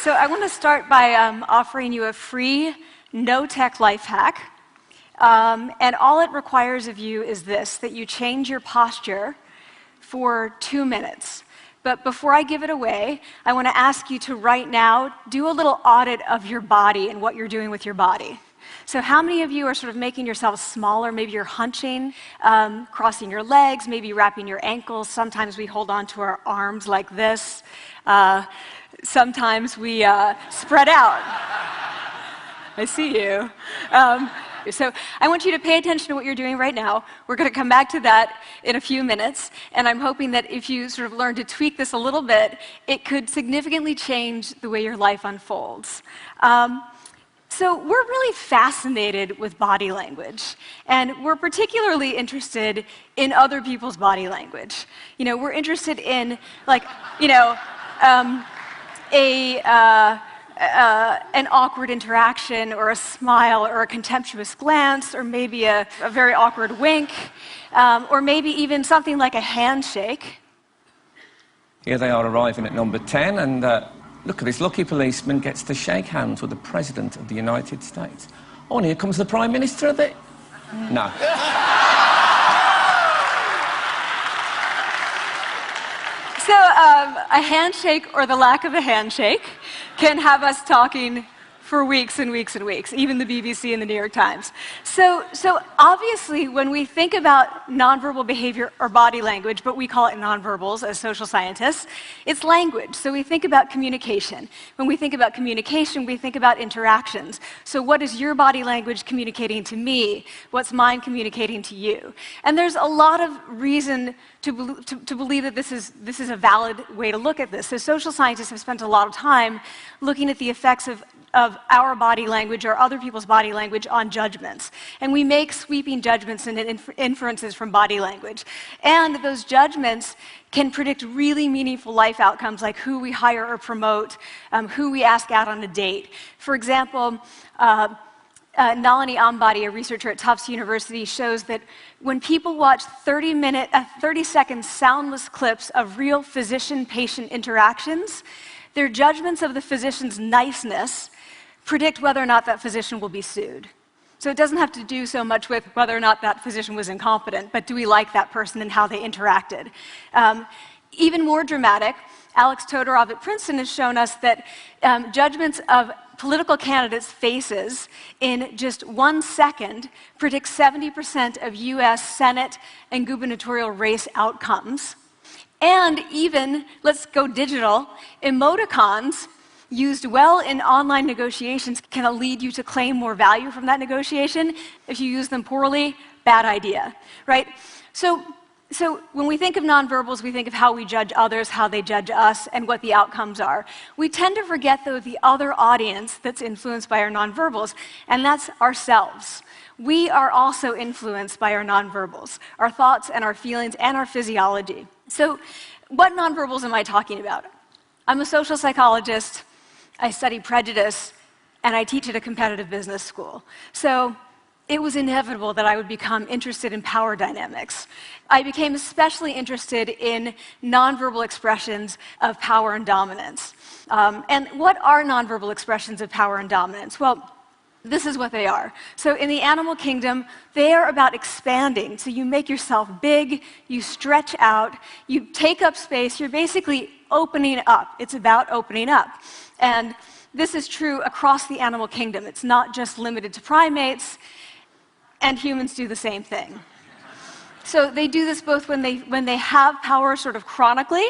So I want to start by offering you a free, no-tech life hack. And all it requires of you is this, that you change your posture for 2 minutes. But before I give it away, I want to ask you to right now do a little audit of your body and what you're doing with your body. So how many of you are sort of making yourselves smaller? Maybe you're hunching, crossing your legs, maybe wrapping your ankles. Sometimes we hold on to our arms like this. Sometimes we spread out. I see you. So I want you to pay attention to what you're doing right now. We're going to come back to that in a few minutes, and I'm hoping that if you sort of learn to tweak this a little bit, it could significantly change the way your life unfolds. So we're really fascinated with body language, and we're particularly interested in other people's body language. You know, we're interested in, like, you know, an awkward interaction, or a smile, or a contemptuous glance, or maybe a very awkward wink, or maybe even something like a handshake. Here they are arriving at number 10, and look at this lucky policeman gets to shake hands with the President of the United States. Oh, and here comes the Prime Minister of the... No. So a handshake, or the lack of a handshake, can have us talking for weeks and weeks and weeks, even the BBC and the New York Times. So obviously, when we think about nonverbal behavior or body language, but we call it nonverbals as social scientists, it's language. So we think about communication. When we think about communication, we think about interactions. So what is your body language communicating to me? What's mine communicating to you? And there's a lot of reason to believe that this is a valid way to look at this. So social scientists have spent a lot of time looking at the effects of our body language or other people's body language on judgments. And we make sweeping judgments and inferences from body language. And those judgments can predict really meaningful life outcomes, like who we hire or promote, who we ask out on a date. For example, Nalini Ambady, a researcher at Tufts University, shows that when people watch 30-second soundless clips of real physician-patient interactions, their judgments of the physician's niceness predict whether or not that physician will be sued. So it doesn't have to do so much with whether or not that physician was incompetent, but do we like that person and how they interacted? Even more dramatic, Alex Todorov at Princeton has shown us that judgments of political candidates' faces in just 1 second predict 70% of US Senate and gubernatorial race outcomes. And even, let's go digital, emoticons used well in online negotiations can lead you to claim more value from that negotiation. If you use them poorly, bad idea, right? So when we think of nonverbals, we think of how we judge others, how they judge us, and what the outcomes are. We tend to forget, though, the other audience that's influenced by our nonverbals, and that's ourselves. We are also influenced by our nonverbals, our thoughts and our feelings and our physiology. So what nonverbals am I talking about? I'm a social psychologist, I study prejudice, and I teach at a competitive business school. So it was inevitable that I would become interested in power dynamics. I became especially interested in nonverbal expressions of power and dominance. And what are nonverbal expressions of power and dominance? Well, this is what they are. So in the animal kingdom, they are about expanding. So you make yourself big, you stretch out, you take up space, you're basically opening up. It's about opening up. And this is true across the animal kingdom. It's not just limited to primates, and humans do the same thing. So they do this both when they have power sort of chronically,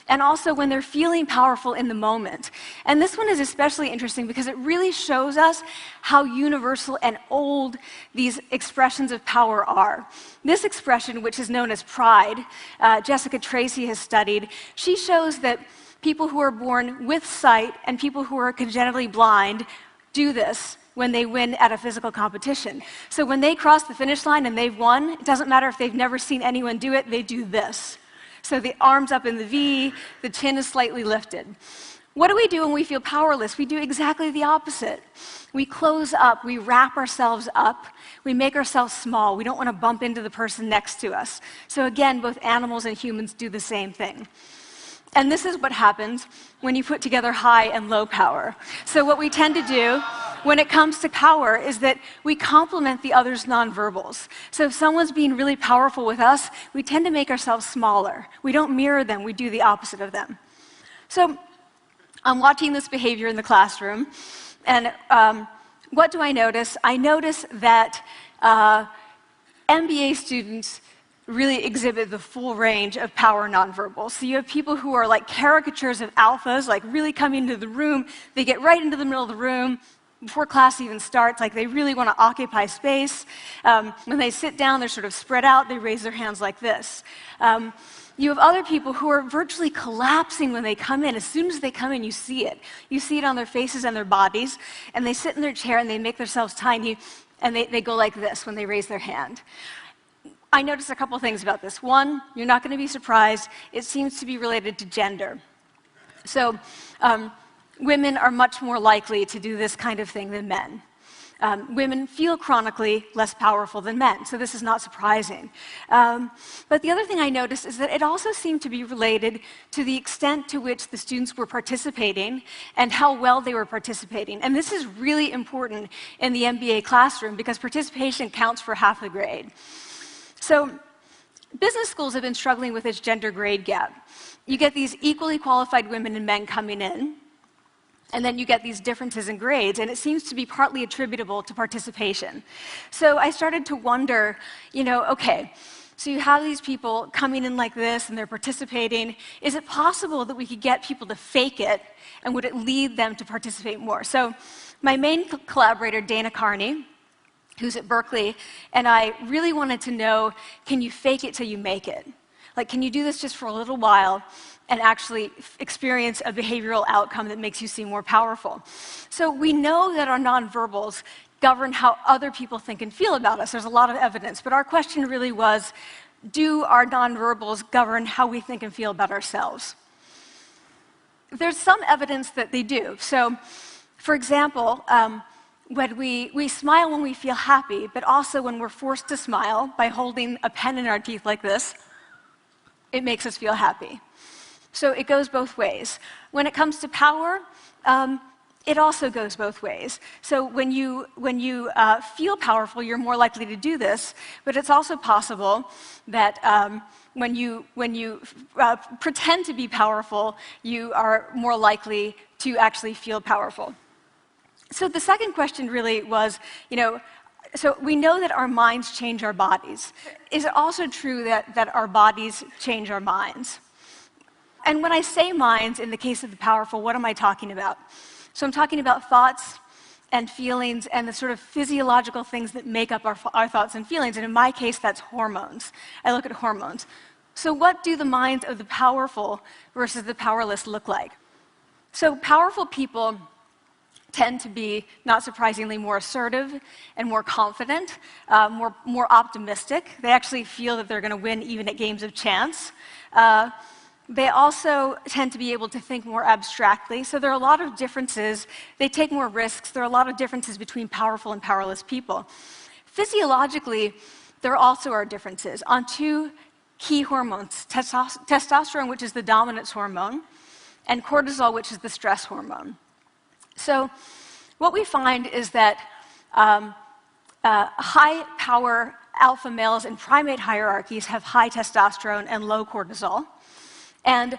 and also when they're feeling powerful in the moment. And this one is especially interesting because it really shows us how universal and old these expressions of power are. This expression, which is known as pride, Jessica Tracy has studied, she shows that people who are born with sight and people who are congenitally blind do this when they win at a physical competition. So when they cross the finish line and they've won, it doesn't matter if they've never seen anyone do it, they do this. So the arms up in the V, the chin is slightly lifted. What do we do when we feel powerless? We do exactly the opposite. We close up, we wrap ourselves up, we make ourselves small. We don't want to bump into the person next to us. So again, both animals and humans do the same thing. And this is what happens when you put together high and low power. So what we tend to do when it comes to power is that we complement the other's nonverbals. So if someone's being really powerful with us, we tend to make ourselves smaller. We don't mirror them, we do the opposite of them. So I'm watching this behavior in the classroom, and what do I notice? I notice that MBA students really exhibit the full range of power nonverbals. So you have people who are like caricatures of alphas, like really coming into the room. They get right into the middle of the room before class even starts, like they really want to occupy space. When they sit down, they're sort of spread out. They raise their hands like this. You have other people who are virtually collapsing when they come in. As soon as they come in, you see it. You see it on their faces and their bodies, and they sit in their chair and they make themselves tiny, and they go like this when they raise their hand. I noticed a couple things about this. One, you're not going to be surprised. It seems to be related to gender. So women are much more likely to do this kind of thing than men. Women feel chronically less powerful than men, so this is not surprising. But the other thing I noticed is that it also seemed to be related to the extent to which the students were participating and how well they were participating. And this is really important in the MBA classroom because participation counts for half the grade. So business schools have been struggling with this gender grade gap. You get these equally qualified women and men coming in, and then you get these differences in grades, and it seems to be partly attributable to participation. So I started to wonder, okay, so you have these people coming in like this, and they're participating. Is it possible that we could get people to fake it, and would it lead them to participate more? So my main collaborator, Dana Carney, who's at Berkeley, and I really wanted to know, can you fake it till you make it? Like, can you do this just for a little while and actually experience a behavioral outcome that makes you seem more powerful? So we know that our nonverbals govern how other people think and feel about us. There's a lot of evidence, but our question really was, do our nonverbals govern how we think and feel about ourselves? There's some evidence that they do. So, for example, when we smile when we feel happy, but also when we're forced to smile by holding a pen in our teeth like this, it makes us feel happy. So it goes both ways. When it comes to power, it also goes both ways. So when you feel powerful, you're more likely to do this, but it's also possible that when you pretend to be powerful, you are more likely to actually feel powerful. So the second question really was, so we know that our minds change our bodies. Is it also true that our bodies change our minds? And when I say minds, in the case of the powerful, what am I talking about? So I'm talking about thoughts and feelings and the sort of physiological things that make up our thoughts and feelings. And in my case, that's hormones. I look at hormones. So what do the minds of the powerful versus the powerless look like? So powerful people tend to be, not surprisingly, more assertive and more confident, more optimistic. They actually feel that they're going to win even at games of chance. They also tend to be able to think more abstractly. So there are a lot of differences. They take more risks. There are a lot of differences between powerful and powerless people. Physiologically, there also are differences on two key hormones, testosterone, which is the dominance hormone, and cortisol, which is the stress hormone. So what we find is that high-power alpha males in primate hierarchies have high testosterone and low cortisol. And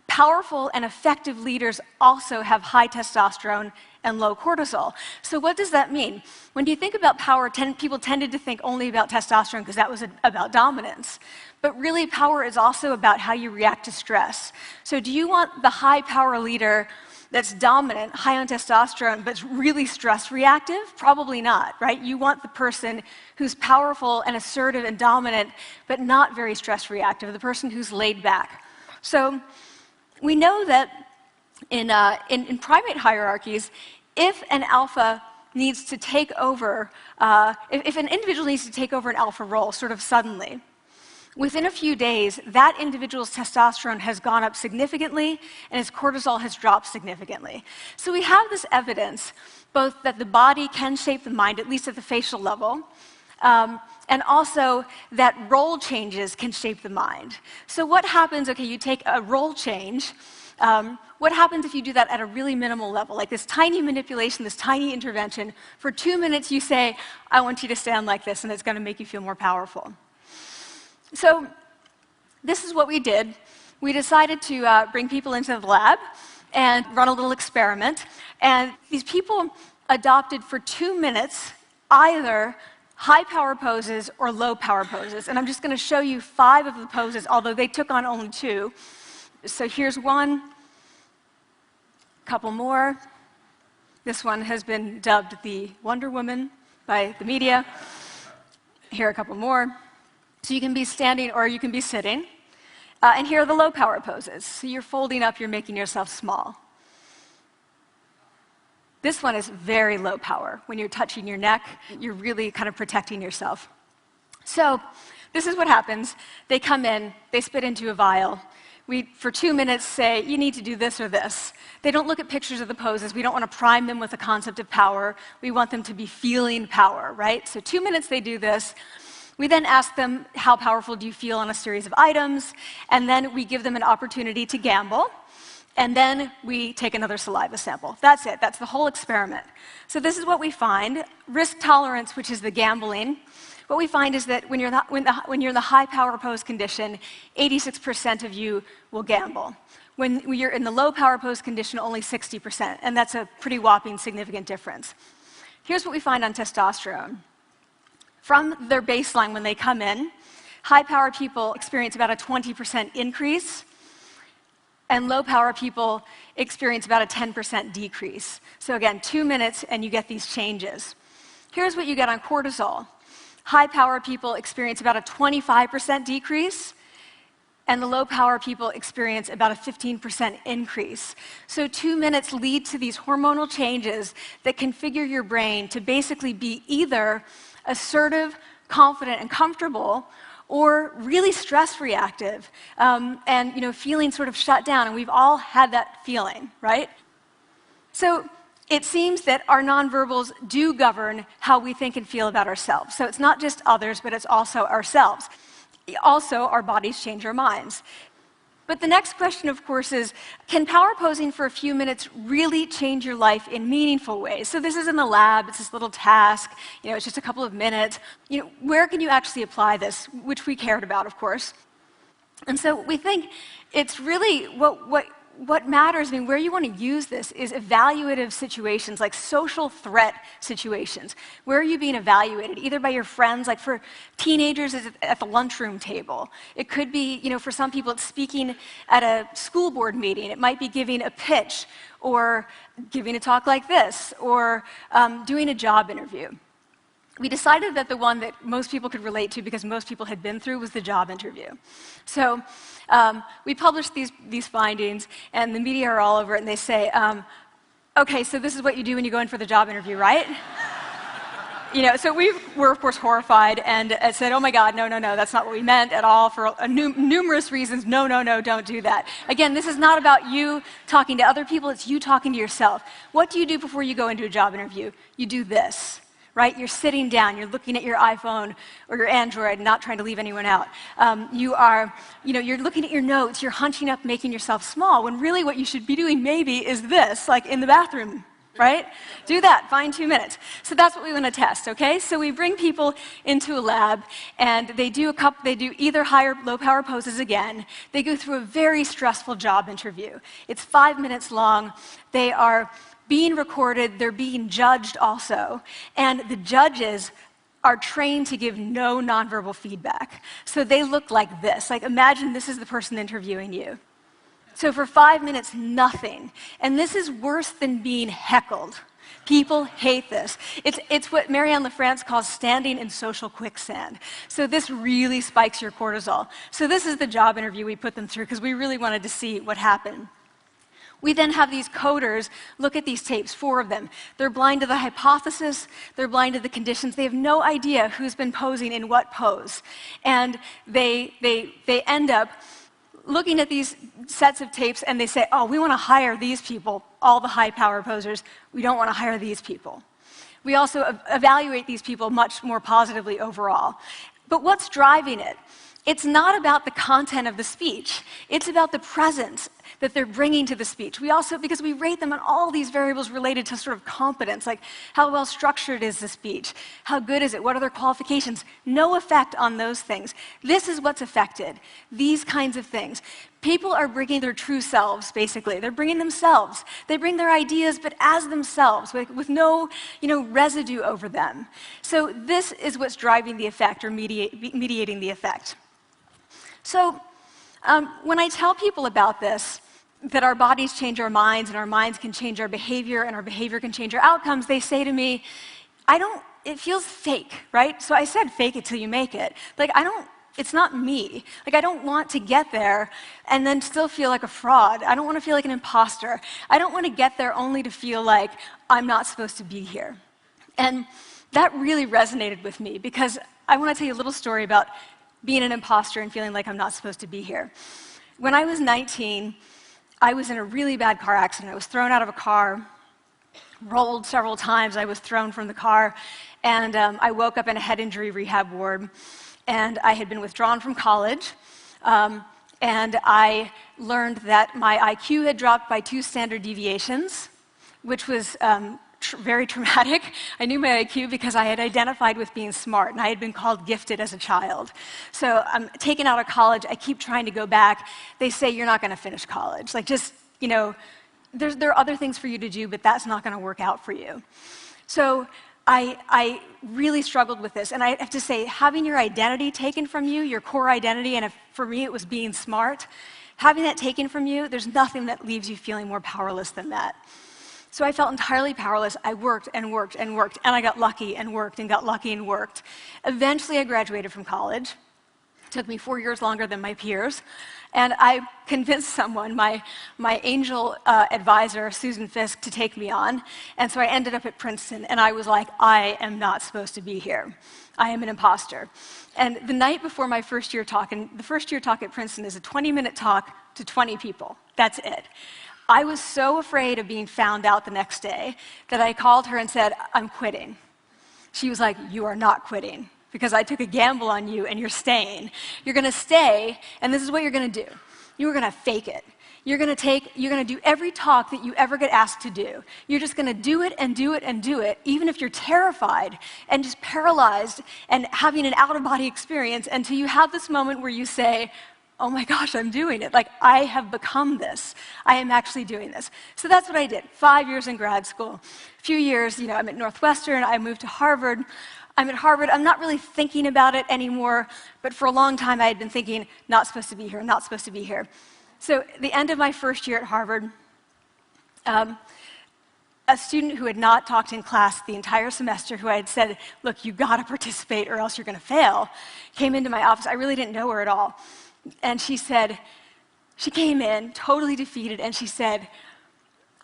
powerful and effective leaders also have high testosterone and low cortisol. So what does that mean? When you think about power, people tended to think only about testosterone because that was about dominance. But really, power is also about how you react to stress. So do you want the high-power leader that's dominant, high on testosterone, but really stress reactive? Probably not, right? You want the person who's powerful and assertive and dominant, but not very stress reactive, the person who's laid back. So we know that in primate hierarchies, if an alpha needs to take over, if an individual needs to take over an alpha role sort of suddenly, within a few days, that individual's testosterone has gone up significantly and his cortisol has dropped significantly. So we have this evidence, both that the body can shape the mind, at least at the facial level, and also that role changes can shape the mind. So what happens, okay, you take a role change, what happens if you do that at a really minimal level, like this tiny manipulation, this tiny intervention? For 2 minutes you say, I want you to stand like this, and it's going to make you feel more powerful. So this is what we did. We decided to bring people into the lab and run a little experiment. And these people adopted for 2 minutes either high power poses or low power poses. And I'm just going to show you 5 of the poses, although they took on only 2. So here's one, a couple more. This one has been dubbed the Wonder Woman by the media. Here are a couple more. So you can be standing or you can be sitting. And here are the low power poses. So you're folding up, you're making yourself small. This one is very low power. When you're touching your neck, you're really kind of protecting yourself. So this is what happens. They come in, they spit into a vial. We, for 2 minutes, say, you need to do this or this. They don't look at pictures of the poses. We don't want to prime them with the concept of power. We want them to be feeling power, right? So 2 minutes they do this. We then ask them, how powerful do you feel on a series of items? And then we give them an opportunity to gamble. And then we take another saliva sample. That's it. That's the whole experiment. So this is what we find. Risk tolerance, which is the gambling. What we find is that when you're in the high power pose condition, 86% of you will gamble. When you're in the low power pose condition, only 60%. And that's a pretty whopping significant difference. Here's what we find on testosterone. From their baseline when they come in, high-power people experience about a 20% increase, and low-power people experience about a 10% decrease. So again, 2 minutes and you get these changes. Here's what you get on cortisol. High-power people experience about a 25% decrease, and the low-power people experience about a 15% increase. So 2 minutes lead to these hormonal changes that configure your brain to basically be either assertive, confident, and comfortable, or really stress-reactive, and feeling sort of shut down. And we've all had that feeling, right? So it seems that our nonverbals do govern how we think and feel about ourselves. So it's not just others, but it's also ourselves. Also, our bodies change our minds. But the next question, of course, is, can power posing for a few minutes really change your life in meaningful ways? So this is in the lab, it's this little task, it's just a couple of minutes. Where can you actually apply this, which we cared about, of course. And so we think it's really what matters, where you want to use this is evaluative situations, like social threat situations. Where are you being evaluated? Either by your friends, like for teenagers, it's at the lunchroom table. It could be, for some people, it's speaking at a school board meeting. It might be giving a pitch, or giving a talk like this, or doing a job interview. We decided that the one that most people could relate to, because most people had been through, was the job interview. So we published these findings, and the media are all over it, and they say, okay, so this is what you do when you go in for the job interview, right? So we were, of course, horrified, and said, oh my God, no, that's not what we meant at all, for numerous reasons. No, don't do that. Again, this is not about you talking to other people, it's you talking to yourself. What do you do before you go into a job interview? You do this. Right? You're sitting down, you're looking at your iPhone or your Android, not trying to leave anyone out. You're looking at your notes, you're hunching up, making yourself small, when really what you should be doing maybe is this, like in the bathroom, right? Do that, find 2 minutes. So that's what we want to test, okay? So we bring people into a lab, and they do either high or low power poses again. They go through a very stressful job interview. It's 5 minutes long. They are being recorded, they're being judged also, and the judges are trained to give no nonverbal feedback. So they look like this. Like, imagine this is the person interviewing you. So for 5 minutes, nothing. And this is worse than being heckled. People hate this. It's what Marianne LaFrance calls standing in social quicksand. So this really spikes your cortisol. So this is the job interview we put them through, because we really wanted to see what happened. We then have these coders look at these tapes, 4 of them. They're blind to the hypothesis, they're blind to the conditions. They have no idea who's been posing in what pose. And they end up looking at these sets of tapes, and they say, oh, we want to hire these people, all the high-power posers. We don't want to hire these people. We also evaluate these people much more positively overall. But what's driving it? It's not about the content of the speech. It's about the presence that they're bringing to the speech. We also, because we rate them on all these variables related to sort of competence, like how well structured is the speech? How good is it? What are their qualifications? No effect on those things. This is what's affected, these kinds of things. People are bringing their true selves, basically. They're bringing themselves. They bring their ideas, but as themselves, with no residue over them. So this is what's driving the effect, or mediating the effect. So when I tell people about this, that our bodies change our minds, and our minds can change our behavior, and our behavior can change our outcomes, they say to me, it feels fake, right? So I said fake it till you make it. Like, it's not me. Like, I don't want to get there and then still feel like a fraud. I don't want to feel like an imposter. I don't want to get there only to feel like I'm not supposed to be here. And that really resonated with me, because I want to tell you a little story about being an imposter and feeling like I'm not supposed to be here. When I was 19, I was in a really bad car accident. I was thrown out of a car, rolled several times. I was thrown from the car, and I woke up in a head injury rehab ward. And I had been withdrawn from college, and I learned that my IQ had dropped by 2 standard deviations, which was very traumatic. I knew my IQ because I had identified with being smart, and I had been called gifted as a child. So I'm taken out of college. I keep trying to go back. They say, you're not going to finish college. Like, just, there are other things for you to do, but that's not going to work out for you. So I really struggled with this. And I have to say, having your identity taken from you, your core identity, and for me it was being smart, having that taken from you, there's nothing that leaves you feeling more powerless than that. So I felt entirely powerless. I worked and worked and worked, and I got lucky and worked and got lucky and worked. Eventually, I graduated from college. It took me 4 years longer than my peers. And I convinced someone, my angel advisor, Susan Fisk, to take me on. And so I ended up at Princeton, and I was like, I am not supposed to be here. I am an imposter. And the night before my first year talk, and the first year talk at Princeton is a 20-minute talk to 20 people. That's it. I was so afraid of being found out the next day that I called her and said, I'm quitting. She was like, you are not quitting, because I took a gamble on you and you're staying. You're going to stay, and this is what you're going to do. You're going to fake it. You're going to do every talk that you ever get asked to do. You're just going to do it and do it and do it, even if you're terrified and just paralyzed and having an out-of-body experience, until you have this moment where you say, oh my gosh, I'm doing it. Like, I have become this. I am actually doing this. So that's what I did. 5 years in grad school. A few years, I'm at Northwestern. I moved to Harvard. I'm at Harvard. I'm not really thinking about it anymore, but for a long time I had been thinking, not supposed to be here, not supposed to be here. So at the end of my first year at Harvard, a student who had not talked in class the entire semester, who I had said, look, you got to participate or else you're going to fail, came into my office. I really didn't know her at all. And she came in totally defeated, and she said,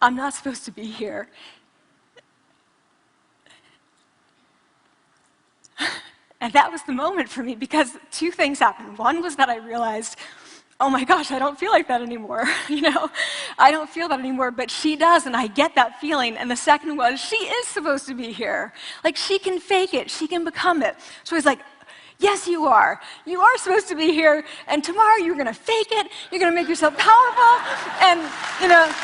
I'm not supposed to be here. And that was the moment for me, because 2 things happened. One was that I realized, oh my gosh, I don't feel like that anymore. I don't feel that anymore, but she does, and I get that feeling. And the second was, she is supposed to be here. Like, she can fake it, she can become it. So I was like, yes, you are. You are supposed to be here, and tomorrow you're going to fake it, you're going to make yourself powerful, and, you're going to...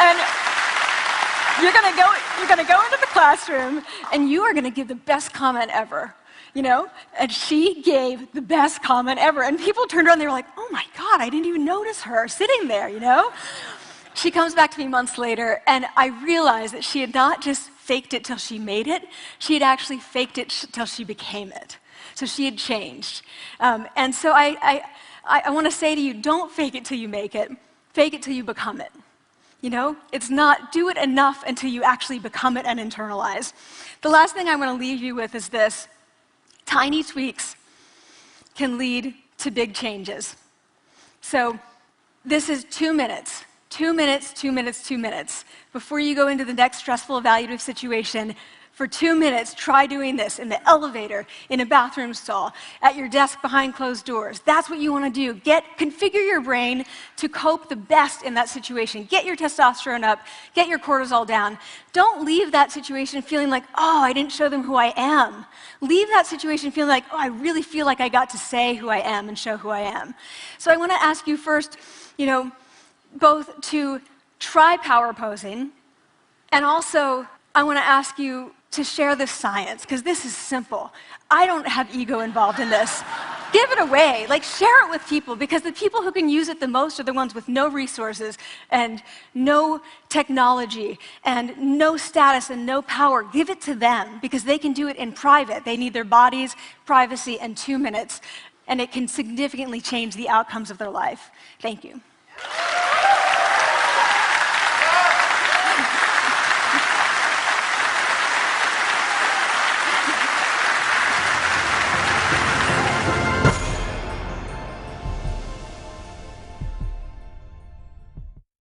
and you're going to go into the classroom, and you are going to give the best comment ever, And she gave the best comment ever, and people turned around, and they were like, oh my God, I didn't even notice her sitting there, She comes back to me months later, and I realized that she had not just faked it till she made it, she had actually faked it till she became it. So she had changed. And so I want to say to you, don't fake it till you make it, fake it till you become it. It's not do it enough until you actually become it and internalize. The last thing I want to leave you with is this. Tiny tweaks can lead to big changes. So this is 2 minutes. 2 minutes, 2 minutes, 2 minutes. Before you go into the next stressful evaluative situation, For 2 minutes, try doing this in the elevator, in a bathroom stall, at your desk behind closed doors. That's what you want to do. Configure your brain to cope the best in that situation. Get your testosterone up, get your cortisol down. Don't leave that situation feeling like, oh, I didn't show them who I am. Leave that situation feeling like, oh, I really feel like I got to say who I am and show who I am. So I want to ask you first, both to try power posing, and also I want to ask you to share the science, because this is simple. I don't have ego involved in this. Give it away, share it with people, because the people who can use it the most are the ones with no resources and no technology and no status and no power. Give it to them, because they can do it in private. They need their bodies, privacy, and 2 minutes, and it can significantly change the outcomes of their life. Thank you.